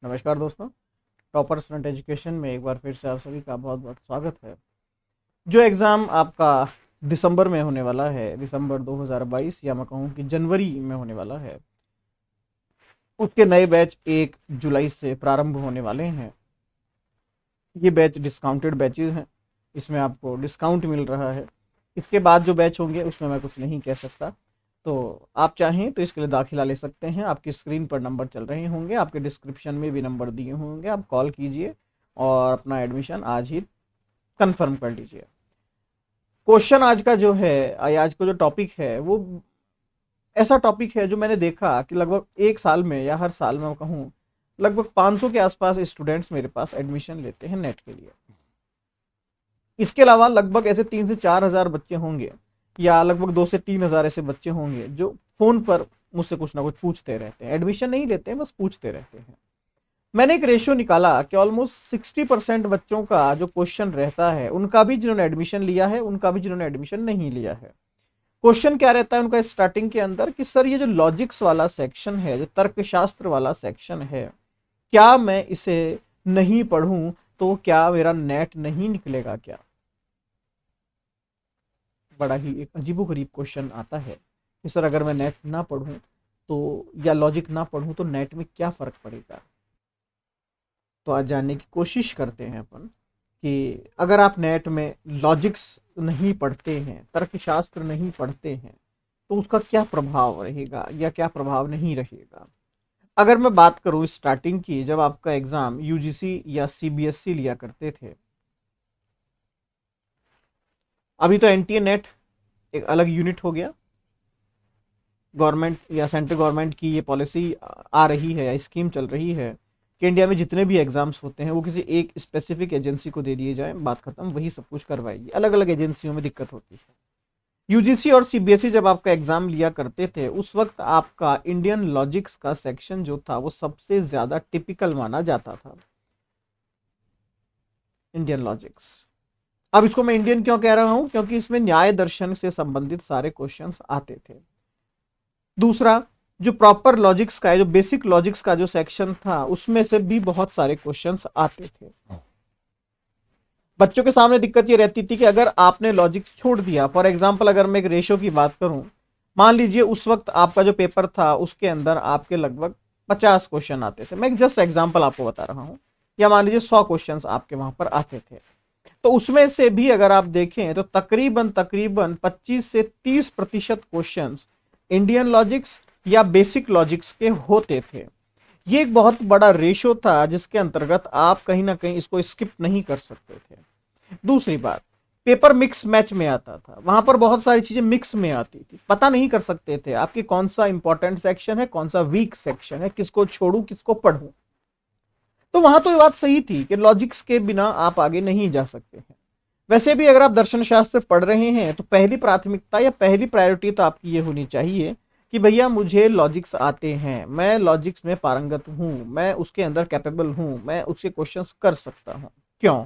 नमस्कार दोस्तों। Topper student education में एक बार फिर से आप सभी का बहुत बहुत स्वागत है। जो एग्ज़ाम आपका दिसंबर में होने वाला है, दिसंबर 2022 या मैं कहूँ कि जनवरी में होने वाला है, उसके नए बैच 1 जुलाई से प्रारंभ होने वाले हैं। ये बैच डिस्काउंटेड बैचेज हैं, इसमें आपको डिस्काउंट मिल रहा है। इसके बाद जो बैच होंगे उसमें मैं कुछ नहीं कह सकता। तो आप चाहें तो इसके लिए दाखिला ले सकते हैं। आपकी स्क्रीन पर नंबर चल रहे होंगे, आपके डिस्क्रिप्शन में भी नंबर दिए होंगे। आप कॉल कीजिए और अपना एडमिशन आज ही कंफर्म कर लीजिए। क्वेश्चन आज का जो है, आज का जो टॉपिक है वो ऐसा टॉपिक है जो मैंने देखा कि लगभग एक साल में या हर साल में मैं कहूँ लगभग 500 के आसपास स्टूडेंट्स मेरे पास एडमिशन लेते हैं नेट के लिए। इसके अलावा लगभग ऐसे 3 से 4 हज़ार बच्चे होंगे या लगभग 2 से 3 हज़ार ऐसे बच्चे होंगे जो फोन पर मुझसे कुछ ना कुछ पूछते रहते हैं। एडमिशन नहीं लेते हैं, बस पूछते रहते हैं। मैंने एक रेशियो निकाला कि ऑलमोस्ट 60% बच्चों का जो क्वेश्चन रहता है, उनका भी जिन्होंने एडमिशन लिया है, उनका भी जिन्होंने एडमिशन नहीं लिया है। क्वेश्चन क्या रहता है उनका स्टार्टिंग के अंदर कि सर ये जो लॉजिक्स वाला सेक्शन है, जो तर्कशास्त्र वाला सेक्शन है, क्या मैं इसे नहीं पढ़ूं तो क्या मेरा नेट नहीं निकलेगा क्या? बड़ा ही एक अजीबोगरीब क्वेश्चन आता है कि सर अगर मैं नेट ना पढ़ूं तो या लॉजिक ना पढ़ूं तो नेट में क्या फ़र्क पड़ेगा। तो आज जानने की कोशिश करते हैं अपन कि अगर आप नेट में लॉजिक्स नहीं पढ़ते हैं, तर्कशास्त्र नहीं पढ़ते हैं, तो उसका क्या प्रभाव रहेगा या क्या प्रभाव नहीं रहेगा। अगर मैं बात करूं स्टार्टिंग की, जब आपका एग्ज़ाम यूजीसी या सीबीएसई लिया करते थे, अभी तो एनटीए नेट एक अलग यूनिट हो गया। गवर्नमेंट या सेंट्रल गवर्नमेंट की ये पॉलिसी आ रही है या स्कीम चल रही है कि इंडिया में जितने भी एग्जाम्स होते हैं वो किसी एक स्पेसिफिक एजेंसी को दे दिए जाएं, बात खत्म, वही सब कुछ करवाएगी। अलग अलग एजेंसियों में दिक्कत होती है। यूजीसी और सीबीएसई जब आपका एग्जाम लिया करते थे उस वक्त आपका इंडियन लॉजिक्स का सेक्शन जो था वो सबसे ज्यादा टिपिकल माना जाता था। इंडियन लॉजिक्स, अब इसको मैं इंडियन क्यों कह रहा हूं, क्योंकि इसमें न्याय दर्शन से संबंधित सारे क्वेश्चंस आते थे। दूसरा, जो प्रॉपर लॉजिक्स का है, जो बेसिक लॉजिक्स का जो सेक्शन था, उसमें से भी बहुत सारे क्वेश्चंस आते थे। बच्चों के सामने दिक्कत ये रहती थी कि अगर आपने लॉजिक्स छोड़ दिया, फॉर एग्जांपल अगर मैं एक रेशो की बात करूं, मान लीजिए उस वक्त आपका जो पेपर था उसके अंदर आपके लगभग 50 क्वेश्चन आते थे, मैं एक जस्ट एग्जांपल आपको बता रहा हूं, या मान लीजिए 100 क्वेश्चन आपके वहां पर आते थे, तो उसमें से भी अगर आप देखें तो तकरीबन तकरीबन 25 से 30% क्वेश्चन इंडियन लॉजिक्स या बेसिक लॉजिक्स के होते थे। ये एक बहुत बड़ा रेशो था जिसके अंतर्गत आप कहीं ना कहीं इसको स्किप नहीं कर सकते थे। दूसरी बात, पेपर मिक्स मैच में आता था, वहां पर बहुत सारी चीजें मिक्स में आती थी, पता नहीं कर सकते थे आपकी कौन सा इंपॉर्टेंट सेक्शन है, कौन सा वीक सेक्शन है, किसको छोड़ू किसको पढ़ूं। तो वहां तो ये बात सही थी कि लॉजिक्स के बिना आप आगे नहीं जा सकते हैं। वैसे भी अगर आप दर्शन शास्त्र पढ़ रहे हैं तो पहली प्राथमिकता या पहली प्रायोरिटी तो आपकी ये होनी चाहिए कि भैया मुझे लॉजिक्स आते हैं, मैं लॉजिक्स में पारंगत हूं, मैं उसके अंदर कैपेबल हूं, मैं उसके क्वेश्चंस कर सकता हूं। क्यों?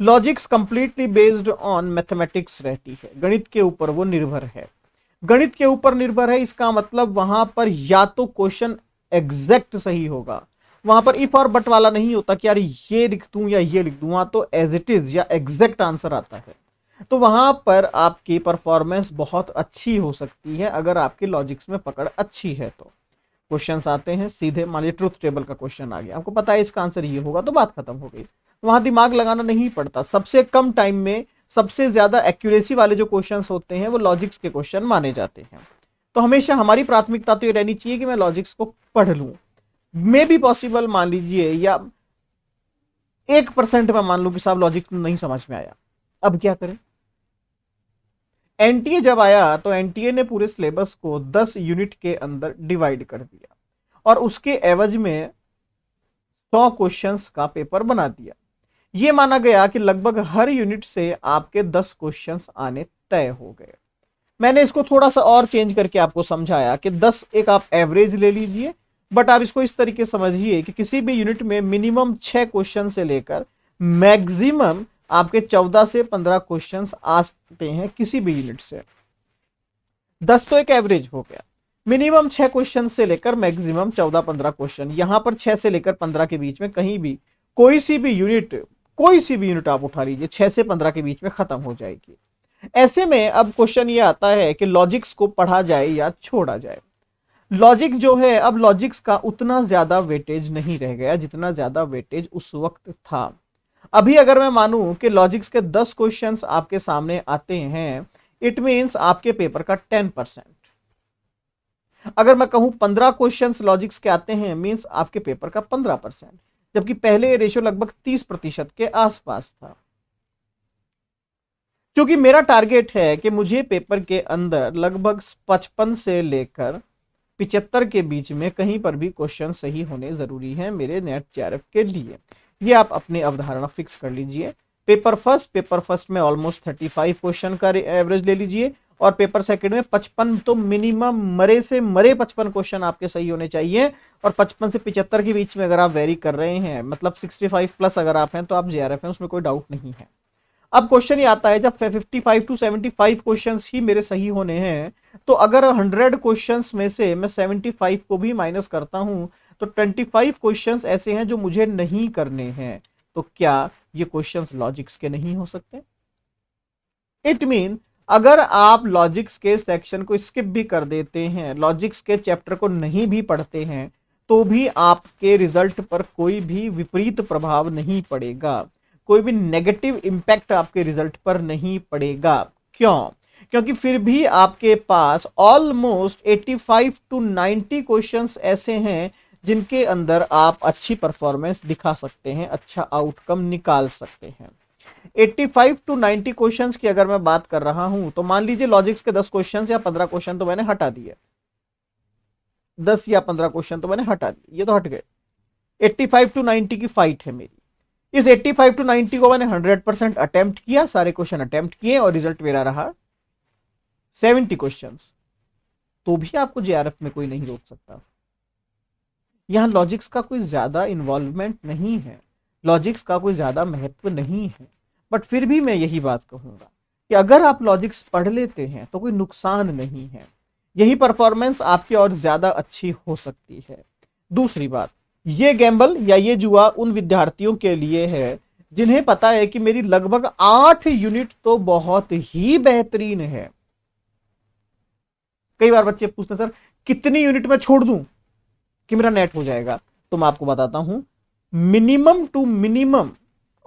Logics completely based on mathematics रहती है, गणित के ऊपर वो निर्भर है। गणित के ऊपर निर्भर है, इसका मतलब वहां पर या तो क्वेश्चन एग्जैक्ट सही होगा, वहां पर इफ और बट वाला नहीं होता कि यार ये लिख दूं या ये लिख दूं, वहां तो एज इट इज या एग्जैक्ट आंसर आता है। तो वहां पर आपकी परफॉर्मेंस बहुत अच्छी हो सकती है अगर आपके लॉजिक्स में पकड़ अच्छी है। तो क्वेश्चंस आते हैं सीधे, मान लीजिए ट्रुथ टेबल का क्वेश्चन आ गया, आपको पता है इसका आंसर ये होगा, तो बात खत्म हो गई। वहां दिमाग लगाना नहीं पड़ता। सबसे कम टाइम में सबसे ज्यादा एक्यूरेसी वाले जो क्वेश्चंस होते हैं वो लॉजिक्स के क्वेश्चन माने जाते हैं। तो हमेशा हमारी प्राथमिकता तो ये रहनी चाहिए कि मैं लॉजिक्स को पढ़ लूं। मे भी पॉसिबल मान लीजिए या 1% में मान लूं कि साहब लॉजिक नहीं समझ में आया, अब क्या करें? एनटीए जब आया तो एनटीए ने पूरे सिलेबस को 10 यूनिट के अंदर डिवाइड कर दिया और उसके एवज में 100 क्वेश्चंस का पेपर बना दिया। यह माना गया कि लगभग हर यूनिट से आपके 10 क्वेश्चंस आने तय हो गए। मैंने इसको थोड़ा सा और चेंज करके आपको समझाया कि 10 एक आप एवरेज ले लीजिए, बट आप इसको इस तरीके समझिए कि किसी भी यूनिट में मिनिमम 6 क्वेश्चन से लेकर मैक्सिमम आपके 14 से 15 क्वेश्चन आ सकते हैं किसी भी यूनिट से। 10 तो एक एवरेज हो गया। मिनिमम 6 क्वेश्चन से लेकर मैक्सिमम 14-15 क्वेश्चन, यहां पर 6 से लेकर 15 के बीच में कहीं भी कोई सी भी यूनिट आप उठा लीजिए 6 से 15 के बीच में खत्म हो जाएगी। ऐसे में अब क्वेश्चन ये आता है कि लॉजिक्स को पढ़ा जाए या छोड़ा जाए। लॉजिक जो है, अब लॉजिक्स का उतना ज्यादा वेटेज नहीं रह गया जितना ज्यादा वेटेज उस वक्त था। अभी अगर मैं मानूं कि लॉजिक्स के 10 क्वेश्चंस आपके सामने आते हैं, इट मींस आपके पेपर का 10%। अगर मैं कहूं 15 क्वेश्चंस लॉजिक्स के आते हैं, मींस आपके पेपर का 15%, जबकि पहले ये रेशियो लगभग 30% के आसपास था। क्योंकि मेरा टारगेट है कि मुझे पेपर के अंदर लगभग 55 से लेकर 75 के बीच में कहीं पर भी क्वेश्चन सही होने जरूरी है मेरे नेट जेआरएफ के लिए। ये आप अपनी अवधारणा फिक्स कर लीजिए। पेपर फर्स्ट में ऑलमोस्ट 35 क्वेश्चन का एवरेज ले लीजिए, और पेपर सेकंड में 55 तो मिनिमम मरे से मरे 55 क्वेश्चन आपके सही होने चाहिए। और 55 से 75 के बीच में अगर आप वेरी कर रहे हैं, मतलब 65 प्लस अगर आप हैं, तो आप जेआरएफ हैं, उसमें कोई डाउट नहीं है। अब क्वेश्चन ये आता है जब 55 टू 75 क्वेश्चंस ही मेरे सही होने हैं, तो अगर 100 क्वेश्चंस में से मैं 75 को भी माइनस करता हूं, तो 25 क्वेश्चंस ऐसे हैं जो मुझे नहीं करने हैं। तो क्या ये क्वेश्चंस लॉजिक्स के नहीं हो सकते? इट मीन अगर आप लॉजिक्स के सेक्शन को स्किप भी कर देते हैं, लॉजिक्स के चैप्टर को नहीं भी पढ़ते हैं, तो भी आपके रिजल्ट पर कोई भी विपरीत प्रभाव नहीं पड़ेगा, कोई भी नेगेटिव इंपैक्ट आपके रिजल्ट पर नहीं पड़ेगा। क्यों? क्योंकि फिर भी आपके पास ऑलमोस्ट 85 टू 90 क्वेश्चंस ऐसे हैं जिनके अंदर आप अच्छी परफॉर्मेंस दिखा सकते हैं, अच्छा आउटकम निकाल सकते हैं। 85 टू 90 क्वेश्चंस की अगर मैं बात कर रहा हूं, तो मान लीजिए लॉजिक्स के 10 क्वेश्चन या 15 क्वेश्चन तो मैंने हटा दिए, 10 या 15 क्वेश्चन तो मैंने हटा दिए, ये तो हट गए। 85 टू 90 की फाइट है मेरी। इस 85 टू 90 को मैंने 100% अटेम्प्ट किया, सारे क्वेश्चन अटेम्प्ट किए, और रिजल्ट मेरा रहा 70 क्वेश्चंस। तो भी आपको जेआरएफ में कोई नहीं रोक सकता। यहां लॉजिक्स का कोई ज्यादा इन्वॉल्वमेंट नहीं है, लॉजिक्स का कोई ज्यादा महत्व नहीं है। बट फिर भी मैं यही बात कहूंगा कि अगर आप लॉजिक्स पढ़ लेते हैं तो कोई नुकसान नहीं है, यही परफॉर्मेंस आपकी और ज्यादा अच्छी हो सकती है। दूसरी बात, ये गैम्बल या ये जुआ उन विद्यार्थियों के लिए है जिन्हें पता है कि मेरी लगभग 8 यूनिट तो बहुत ही बेहतरीन है। कई बार बच्चे पूछते हैं सर कितनी यूनिट में छोड़ दूं कि मेरा नेट हो जाएगा? तो मैं आपको बताता हूं, मिनिमम टू मिनिमम,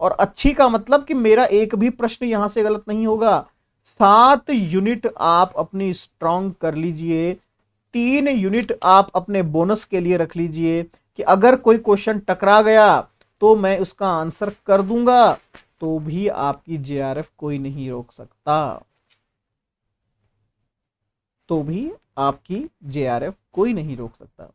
और अच्छी का मतलब कि मेरा एक भी प्रश्न यहां से गलत नहीं होगा, 7 यूनिट आप अपनी स्ट्रॉन्ग कर लीजिए, 3 यूनिट आप अपने बोनस के लिए रख लीजिए कि अगर कोई क्वेश्चन टकरा गया तो मैं उसका आंसर कर दूंगा, तो भी आपकी जेआरएफ कोई नहीं रोक सकता, तो भी आपकी जेआरएफ कोई नहीं रोक सकता।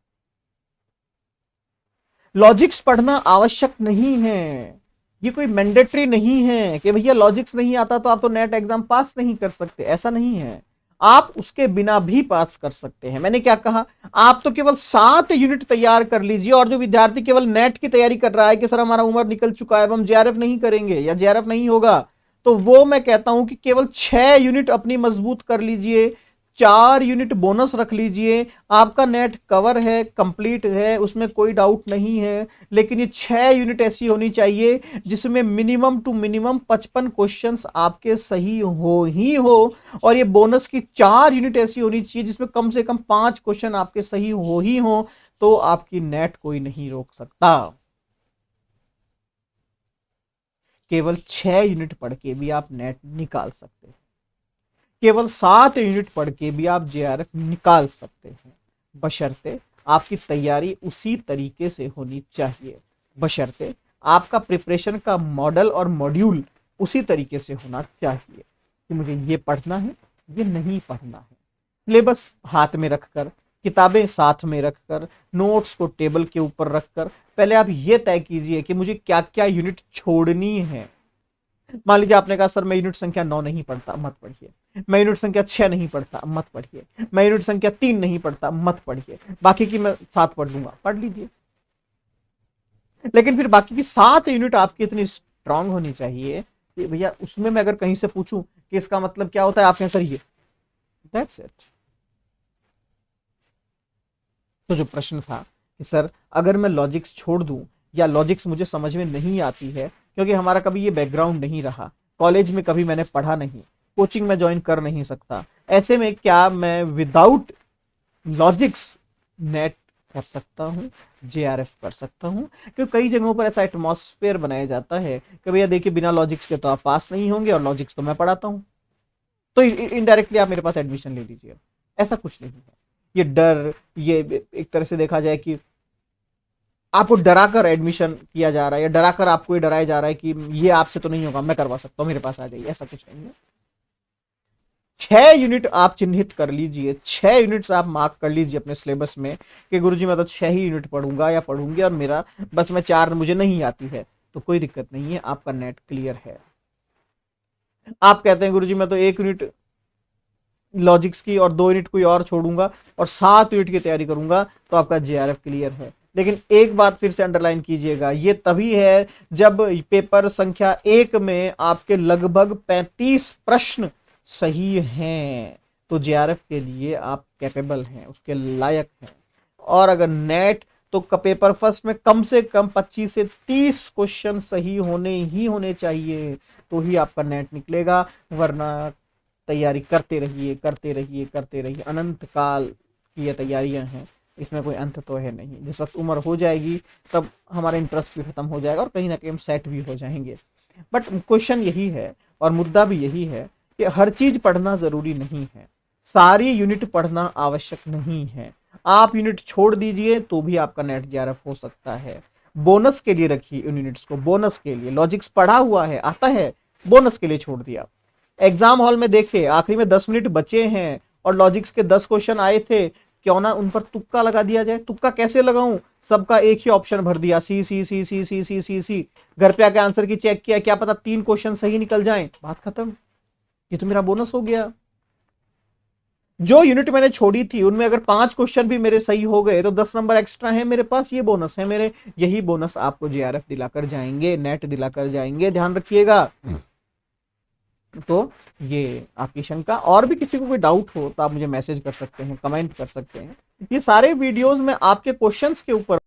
लॉजिक्स पढ़ना आवश्यक नहीं है, ये कोई मैंडेटरी नहीं है कि भैया लॉजिक्स नहीं आता तो आप तो नेट एग्जाम पास नहीं कर सकते, ऐसा नहीं है। आप उसके बिना भी पास कर सकते हैं। मैंने क्या कहा, आप तो केवल 7 यूनिट तैयार कर लीजिए, और जो विद्यार्थी केवल नेट की तैयारी कर रहा है कि सर हमारा उम्र निकल चुका है, अब हम जेआरएफ नहीं करेंगे या जेआरएफ नहीं होगा, तो वो मैं कहता हूं कि केवल 6 यूनिट अपनी मजबूत कर लीजिए, 4 यूनिट बोनस रख लीजिए, आपका नेट कवर है, कंप्लीट है, उसमें कोई डाउट नहीं है। लेकिन ये 6 यूनिट ऐसी होनी चाहिए जिसमें मिनिमम टू मिनिमम 55 क्वेश्चंस आपके सही हो ही हो, और ये बोनस की 4 यूनिट ऐसी होनी चाहिए जिसमें कम से कम 5 क्वेश्चन आपके सही हो ही हो, तो आपकी नेट कोई नहीं रोक सकता। केवल 6 यूनिट पढ़ के भी आप नेट निकाल सकते हैं, केवल 7 यूनिट पढ़ के भी आप जेआरएफ निकाल सकते हैं, बशर्ते आपकी तैयारी उसी तरीके से होनी चाहिए, बशर्ते आपका प्रिपरेशन का मॉडल और मॉड्यूल उसी तरीके से होना चाहिए कि मुझे ये पढ़ना है, ये नहीं पढ़ना है। सिलेबस हाथ में रखकर, किताबें साथ में रखकर, नोट्स को टेबल के ऊपर रखकर पहले आप ये तय कीजिए कि मुझे क्या क्या यूनिट छोड़नी है। मान लीजिए आपने कहा सर मैं यूनिट संख्या 9 नहीं पढ़ता, मत पढ़िए। मैं यूनिट संख्या 6 नहीं पढ़ता, मत पढ़िए। मैं यूनिट संख्या 3 नहीं पढ़ता, मत पढ़िए। बाकी की मैं 7 पढ़ लूंगा, पढ़ लीजिए। लेकिन फिर बाकी की 7 यूनिट आपकी इतनी स्ट्रांग होनी चाहिए कि भैया उसमें मैं अगर कहीं से पूछूं कि इसका मतलब क्या होता है, आप कहें सर ये, दैट्स इट। तो जो प्रश्न था कि सर अगर मैं लॉजिक्स छोड़ दूं या लॉजिक्स मुझे समझ में नहीं आती है, क्योंकि हमारा कभी ये बैकग्राउंड नहीं रहा, कॉलेज में कभी मैंने पढ़ा नहीं, कोचिंग में ज्वाइन कर नहीं सकता, ऐसे में क्या मैं विदाउट लॉजिक्स नेट कर सकता हूँ, जेआरएफ कर सकता हूँ? क्योंकि कई जगहों पर ऐसा एटमॉस्फेयर बनाया जाता है कि भैया देखिए बिना लॉजिक्स के तो आप पास नहीं होंगे, और लॉजिक्स तो मैं पढ़ाता हूँ, तो इनडायरेक्टली आप मेरे पास एडमिशन ले लीजिए। ऐसा कुछ नहीं है। ये डर, ये एक तरह से देखा जाए कि आपको डराकर एडमिशन किया जा रहा है, या डराकर आपको ये डराया जा रहा है कि ये आपसे तो नहीं होगा, मैं करवा सकता हूँ, मेरे पास आ जाइए। ऐसा कुछ नहीं है। 6 यूनिट आप चिन्हित कर लीजिए, 6 यूनिट्स आप मार्क कर लीजिए अपने सिलेबस में कि गुरुजी मैं तो 6 ही यूनिट पढ़ूंगा या पढ़ूंगी, और मेरा बस मैं 4 मुझे नहीं आती है, तो कोई दिक्कत नहीं है, आपका नेट क्लियर है। आप कहते हैं गुरुजी मैं तो 1 यूनिट लॉजिक्स की और 2 यूनिट कोई और छोड़ूंगा और 7 यूनिट की तैयारी करूंगा, तो आपका जेआरएफ क्लियर है। लेकिन एक बात फिर से अंडरलाइन कीजिएगा, ये तभी है जब पेपर संख्या 1 में आपके लगभग 35 प्रश्न सही हैं, तो जेआरएफ के लिए आप कैपेबल हैं, उसके लायक हैं। और अगर नेट, तो पेपर फर्स्ट में कम से कम 25 से 30 क्वेश्चन सही होने ही होने चाहिए, तो ही आपका नेट निकलेगा। वरना तैयारी करते रहिए करते रहिए करते रहिए, अनंत काल की ये तैयारियां हैं, इसमें कोई अंत तो है नहीं। जिस वक्त उम्र हो जाएगी तब हमारा इंटरेस्ट भी खत्म हो जाएगा और कहीं ना कहीं हम सेट भी हो जाएंगे। बट क्वेश्चन यही है और मुद्दा भी यही है कि हर चीज पढ़ना जरूरी नहीं है, सारी यूनिट पढ़ना आवश्यक नहीं है। आप यूनिट छोड़ दीजिए तो भी आपका नेट जेआरएफ हो सकता है। बोनस के लिए रखिए उन यूनिट्स को, बोनस के लिए। लॉजिक्स पढ़ा हुआ है, आता है, बोनस के लिए छोड़ दिया। एग्जाम हॉल में देखे आखिरी में 10 मिनट बचे हैं और लॉजिक्स के 10 क्वेश्चन आए थे, क्यों ना उन पर तुक्का लगा दिया जाए। तुक्का कैसे लगाऊं? सबका एक ही ऑप्शन भर दिया, सी सी सी सी सी सी सी सी। घर पे आके आंसर की चेक किया, क्या पता 3 क्वेश्चन सही निकल जाएं, बात खत्म। ये तो मेरा बोनस हो गया। जो यूनिट मैंने छोड़ी थी उनमें अगर 5 क्वेश्चन भी मेरे सही हो गए तो 10 नंबर एक्स्ट्रा है मेरे पास, ये बोनस है मेरे। यही बोनस आपको जेआरएफ दिलाकर जाएंगे, नेट दिलाकर जाएंगे, ध्यान रखिएगा। तो ये आपकी शंका। और भी किसी को कोई डाउट हो तो आप मुझे मैसेज कर सकते हैं, कमेंट कर सकते हैं। ये सारे वीडियोस में आपके क्वेश्चंस के ऊपर